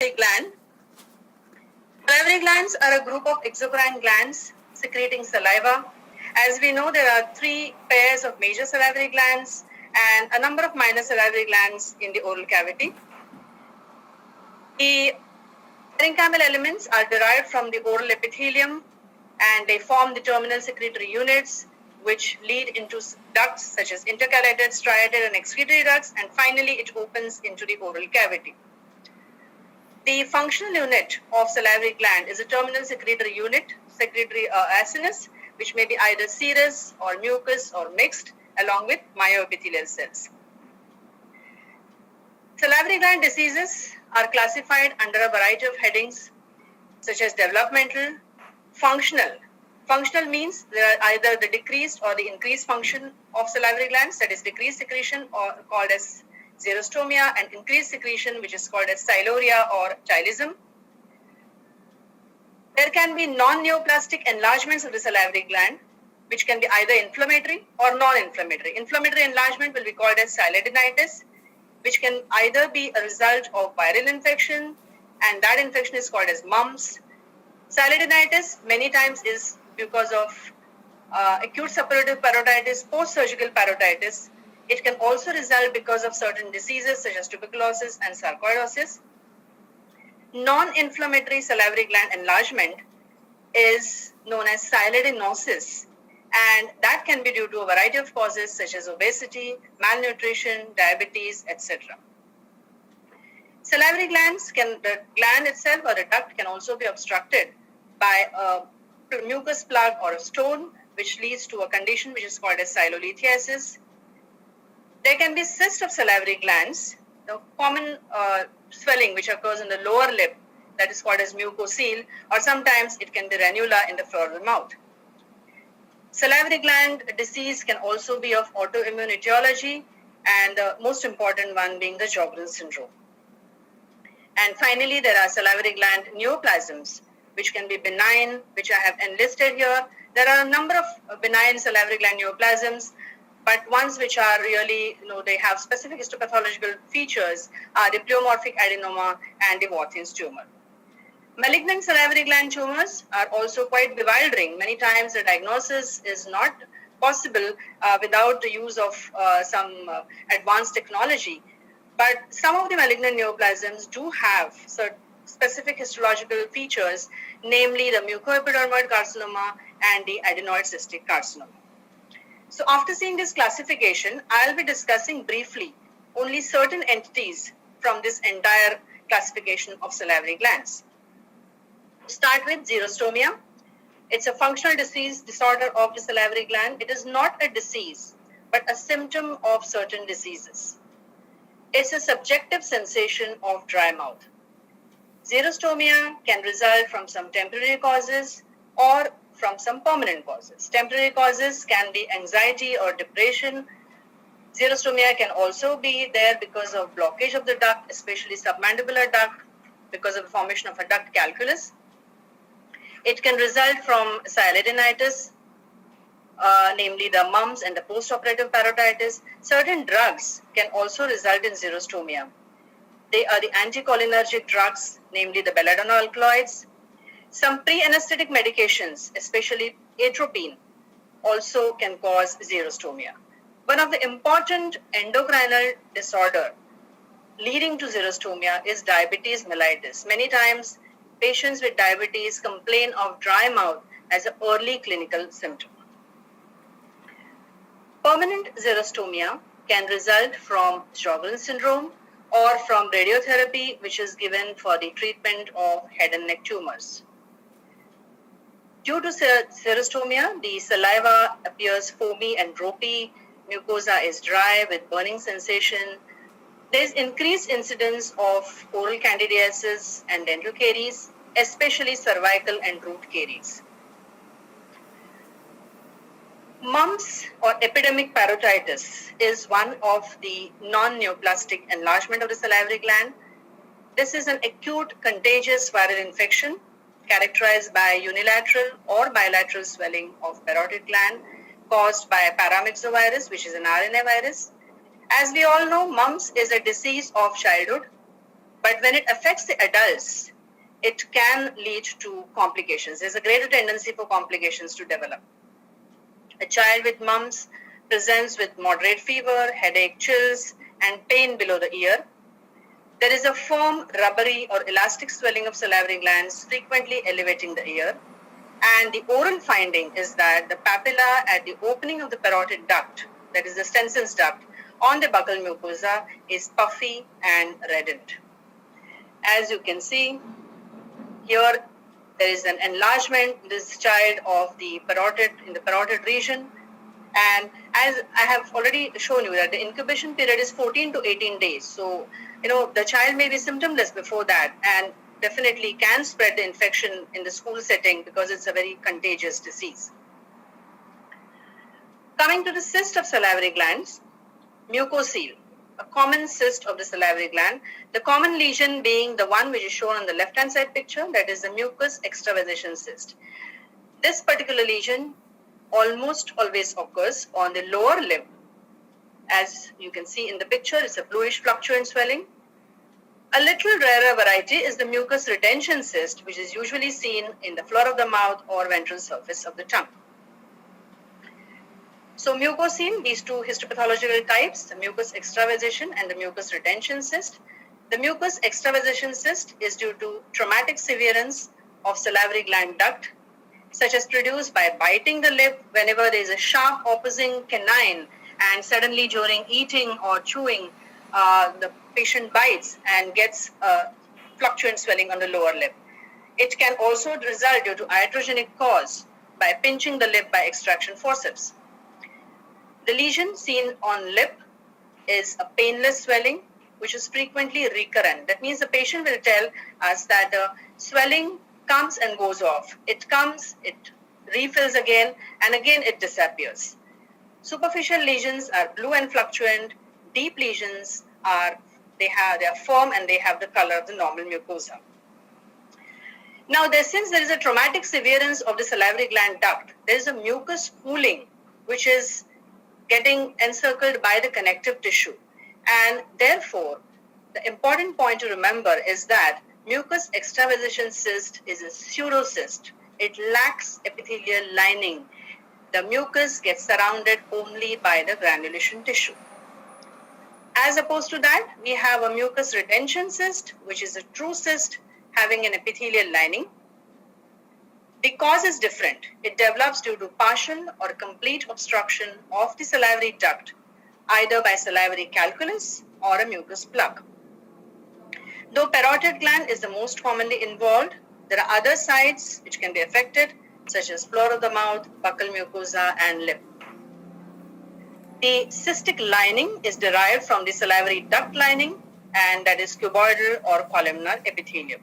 gland. Salivary glands are a group of exocrine glands secreting saliva. As we know, there are 3 pairs of major salivary glands and a number of minor salivary glands in the oral cavity. The parenchymal elements are derived from the oral epithelium and they form the terminal secretory units which lead into ducts such as intercalated, striated and excretory ducts, and finally it opens into the oral cavity. The functional unit of salivary gland is a terminal secretory unit, secretory acinus, which may be either serous or mucus or mixed, along with myoepithelial cells. Salivary gland diseases are classified under a variety of headings such as developmental, functional. Functional means there are either the decreased or the increased function of salivary glands, that is decreased secretion or called as xerostomia, and increased secretion which is called as siluria or chilism. There can be non-neoplastic enlargements of the salivary gland which can be either inflammatory or non-inflammatory. Inflammatory enlargement will be called as silidinitis, which can either be a result of viral infection, and that infection is called as mumps. Silidinitis many times is because of acute suppurative parotitis, post-surgical parotitis. It can also result because of certain diseases such as tuberculosis and sarcoidosis. Non-inflammatory salivary gland enlargement is known as silidinosis, and that can be due to a variety of causes such as obesity, malnutrition, diabetes, etc. Salivary glands the gland itself or the duct can also be obstructed by a mucus plug or a stone, which leads to a condition which is called as silolithiasis. There can be cysts of salivary glands, the common swelling which occurs in the lower lip, that is called as mucocele, or sometimes it can be ranula in the floor of the mouth. Salivary gland disease can also be of autoimmune etiology, and the most important one being the Sjogren's syndrome. And finally, there are salivary gland neoplasms, which can be benign, which I have enlisted here. There are a number of benign salivary gland neoplasms, but ones which are really, they have specific histopathological features are the pleomorphic adenoma and the Warthin's tumor. Malignant salivary gland tumors are also quite bewildering. Many times the diagnosis is not possible without the use of some advanced technology. But some of the malignant neoplasms do have certain specific histological features, namely the mucoepidermoid carcinoma and the adenoid cystic carcinoma. So after seeing this classification, I'll be discussing briefly only certain entities from this entire classification of salivary glands. Start with xerostomia. It's a functional disorder of the salivary gland. It is not a disease, but a symptom of certain diseases. It's a subjective sensation of dry mouth. Xerostomia can result from some temporary causes or from some permanent causes. Temporary causes can be anxiety or depression. Xerostomia can also be there because of blockage of the duct, especially submandibular duct, because of the formation of a duct calculus. It can result from silidinitis, namely the mumps and the postoperative parotitis. Certain drugs can also result in xerostomia. They are the anticholinergic drugs, namely the belladonna alkaloids. Some pre-anesthetic medications, especially atropine, also can cause xerostomia. One of the important endocrinal disorder leading to xerostomia is diabetes mellitus. Many times, patients with diabetes complain of dry mouth as an early clinical symptom. Permanent xerostomia can result from Sjogren's syndrome or from radiotherapy, which is given for the treatment of head and neck tumors. Due to xerostomia, the saliva appears foamy and ropey, mucosa is dry with burning sensation. There is increased incidence of oral candidiasis and dental caries, especially cervical and root caries. Mumps or epidemic parotitis is one of the non-neoplastic enlargement of the salivary gland. This is an acute contagious viral infection characterized by unilateral or bilateral swelling of parotid gland caused by paramyxovirus, which is an RNA virus. As we all know, mumps is a disease of childhood. But when it affects the adults, it can lead to complications. There's a greater tendency for complications to develop. A child with mumps presents with moderate fever, headache, chills, and pain below the ear. There is a firm, rubbery, or elastic swelling of salivary glands, frequently elevating the ear. And the oral finding is that the papilla at the opening of the parotid duct, that is the Stenson's duct, on the buccal mucosa is puffy and reddened. As you can see, here there is an enlargement in this child of the parotid, in the parotid region. And as I have already shown you that the incubation period is 14 to 18 days. So, the child may be symptomless before that and definitely can spread the infection in the school setting because it's a very contagious disease. Coming to the cyst of salivary glands, mucocele, a common cyst of the salivary gland, the common lesion being the one which is shown on the left-hand side picture, that is the mucus extravasation cyst. This particular lesion almost always occurs on the lower lip. As you can see in the picture, it's a bluish fluctuant swelling. A little rarer variety is the mucus retention cyst, which is usually seen in the floor of the mouth or ventral surface of the tongue. So mucocele, these two histopathological types, the mucus extravasation and the mucus retention cyst. The mucus extravasation cyst is due to traumatic severance of salivary gland duct, such as produced by biting the lip whenever there is a sharp opposing canine, and suddenly during eating or chewing, the patient bites and gets fluctuant swelling on the lower lip. It can also result due to iatrogenic cause by pinching the lip by extraction forceps. The lesion seen on lip is a painless swelling, which is frequently recurrent. That means the patient will tell us that the swelling comes and goes off. It comes, it refills again, and again it disappears. Superficial lesions are blue and fluctuant. Deep lesions they are firm and they have the color of the normal mucosa. Now, since there is a traumatic severance of the salivary gland duct, there is a mucus pooling which is getting encircled by the connective tissue. And therefore, the important point to remember is that mucus extravasation cyst is a pseudocyst. It lacks epithelial lining. The mucus gets surrounded only by the granulation tissue. As opposed to that, we have a mucus retention cyst, which is a true cyst having an epithelial lining. The cause is different. It develops due to partial or complete obstruction of the salivary duct, either by salivary calculus or a mucus plug. Though parotid gland is the most commonly involved, there are other sites which can be affected, such as floor of the mouth, buccal mucosa, and lip. The cystic lining is derived from the salivary duct lining, and that is cuboidal or columnar epithelium.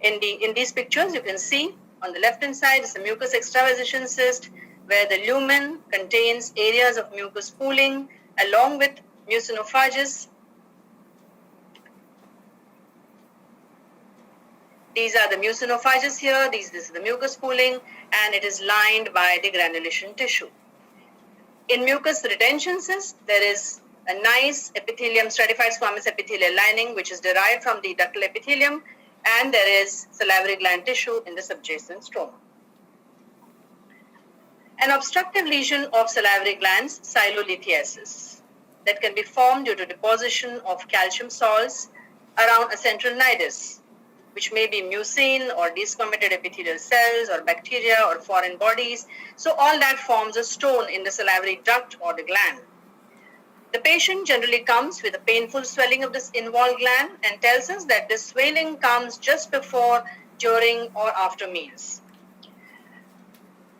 In these pictures, you can see on the left-hand side is the mucus extravasation cyst, where the lumen contains areas of mucus pooling along with mucinophagus. These are the mucinophagus here. This is the mucus pooling, and it is lined by the granulation tissue. In mucus retention cyst, there is a nice epithelium, stratified squamous epithelial lining, which is derived from the ductal epithelium, and there is salivary gland tissue in the subjacent stroma. An obstructive lesion of salivary glands, silolithiasis, that can be formed due to deposition of calcium salts around a central nidus, which may be mucin or desquamated epithelial cells or bacteria or foreign bodies. So all that forms a stone in the salivary duct or the gland. The patient generally comes with a painful swelling of this involved gland and tells us that this swelling comes just before, during, or after meals.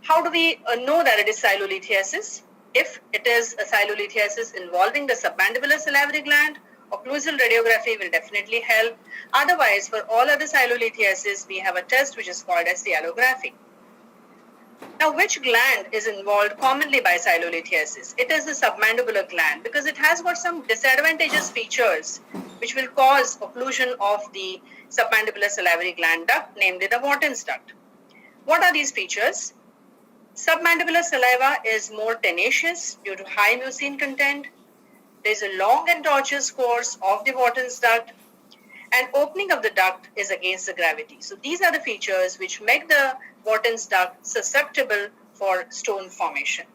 How do we know that it is silolithiasis? If it is a silolithiasis involving the submandibular salivary gland, occlusal radiography will definitely help. Otherwise, for all other silolithiasis, we have a test which is called as cyalography. Now, which gland is involved commonly by silolithiasis? It is the submandibular gland because it has got some disadvantageous features which will cause occlusion of the submandibular salivary gland duct, namely the Wharton's duct. What are these features? Submandibular saliva is more tenacious due to high mucin content. There is a long and tortuous course of the Wharton's duct, and opening of the duct is against the gravity. So these are the features which make the Wharton's duct susceptible for stone formation.